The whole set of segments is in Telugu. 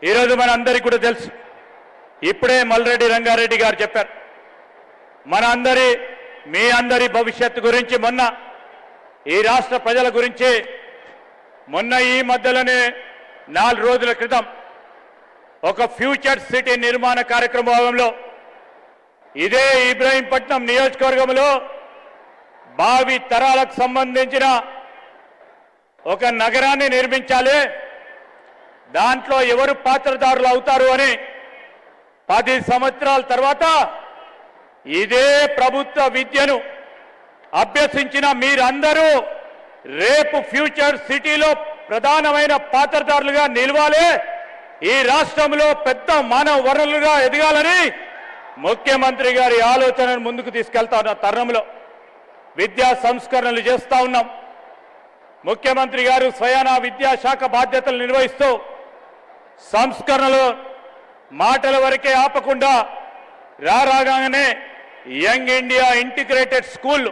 ఈరోజు మనందరికీ కూడా తెలుసు, ఇప్పుడే మల్రెడ్డి రంగారెడ్డి గారు చెప్పారు, మనందరి మీ అందరి భవిష్యత్తు గురించి, మొన్న ఈ రాష్ట్ర ప్రజల గురించి మొన్న ఈ మధ్యలోనే 4 రోజుల క్రితం ఒక ఫ్యూచర్ సిటీ నిర్మాణ కార్యక్రమంలో ఇదే ఇబ్రహీంపట్నం నియోజకవర్గంలో భావి తరాలకు సంబంధించిన ఒక నగరాన్ని నిర్మించాలి, దాంట్లో ఎవరు పాత్రదారులు అవుతారు అని 10 సంవత్సరాల తర్వాత ఇదే ప్రభుత్వ విద్యను అభ్యసించిన మీరందరూ రేపు ఫ్యూచర్ సిటీలో ప్రధానమైన పాత్రదారులుగా నిలవాలి, ఈ రాష్ట్రంలో పెద్ద మానవ వనరులుగా ఎదగాలని ముఖ్యమంత్రి గారి ఆలోచనను ముందుకు తీసుకెళ్తా ఉన్న తరుణంలో విద్యా సంస్కరణలు చేస్తా ఉన్నాం. ముఖ్యమంత్రి గారు స్వయానా విద్యాశాఖ బాధ్యతలు నిర్వహిస్తూ సంస్కరణలు మాటల వరకే ఆపకుండా రాగానే యంగ్ ఇండియా ఇంటిగ్రేటెడ్ స్కూల్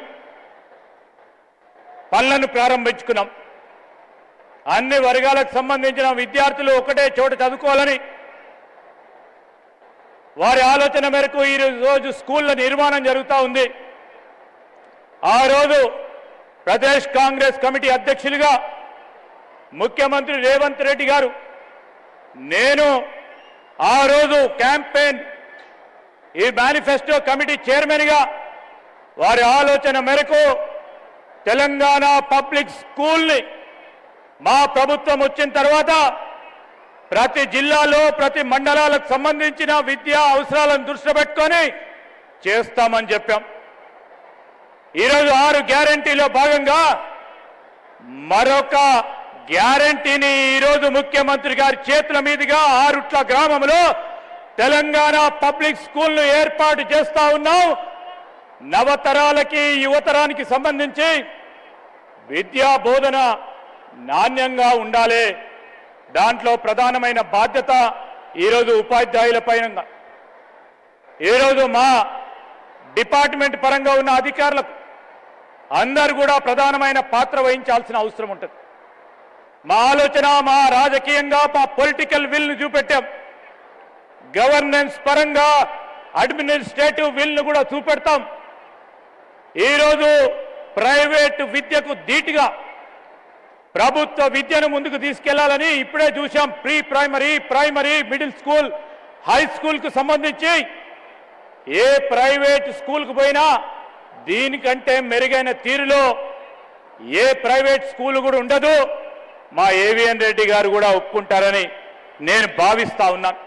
పనులను ప్రారంభించుకున్నాం. అన్ని వర్గాలకు సంబంధించిన విద్యార్థులు ఒకటే చోట చదువుకోవాలని వారి ఆలోచన మేరకు ఈ రోజు స్కూళ్ల నిర్మాణం జరుగుతూ ఉంది. ఆ రోజు ప్రదేశ్ కాంగ్రెస్ కమిటీ అధ్యక్షులుగా ముఖ్యమంత్రి రేవంత్ రెడ్డి గారు, నేను ఆ రోజు క్యాంపెయిన్ ఈ మేనిఫెస్టో కమిటీ చైర్మన్గా వారి ఆలోచన మేరకు తెలంగాణ పబ్లిక్ స్కూల్ని మా ప్రభుత్వం వచ్చిన తర్వాత ప్రతి జిల్లాలో ప్రతి మండలాలకు సంబంధించిన విద్యా అవసరాలను దృష్టిలో పెట్టుకొని చేస్తామని చెప్పాం. ఈరోజు 6 గ్యారంటీలో భాగంగా మరొక గ్యారంటీని ఈరోజు ముఖ్యమంత్రి గారి చేతుల మీదుగా ఆరుట్ల గ్రామంలో తెలంగాణ పబ్లిక్ స్కూల్ను ఏర్పాటు చేస్తా ఉన్నాం. నవతరాలకి యువతరానికి సంబంధించి విద్యా బోధన నాణ్యంగా ఉండాలి, దాంట్లో ప్రధానమైన బాధ్యత ఈరోజు ఉపాధ్యాయుల పైన, ఈరోజు మా డిపార్ట్మెంట్ పరంగా ఉన్న అధికారులకు అందరూ కూడా ప్రధానమైన పాత్ర వహించాల్సిన అవసరం ఉంటుంది. మా ఆలోచన, మా రాజకీయంగా మా పొలిటికల్ విల్ను చూపెట్టాం, గవర్నెన్స్ పరంగా అడ్మినిస్ట్రేటివ్ విల్ను కూడా చూపెడతాం. ఈరోజు ప్రైవేటు విద్యకు ధీటుగా ప్రభుత్వ విద్యను ముందుకు తీసుకెళ్లాలని ఇప్పుడే చూశాం. Pre primary, primary, middle school, high స్కూల్కు సంబంధించి ఏ ప్రైవేట్ స్కూల్కు పోయినా దీనికంటే మెరుగైన తీరులో ఏ ప్రైవేట్ స్కూల్ కూడా ఉండదు. మా ఏవిఎన్ రెడ్డి గారు కూడా ఒప్పుకుంటారని నేను భావిస్తా ఉన్నాను.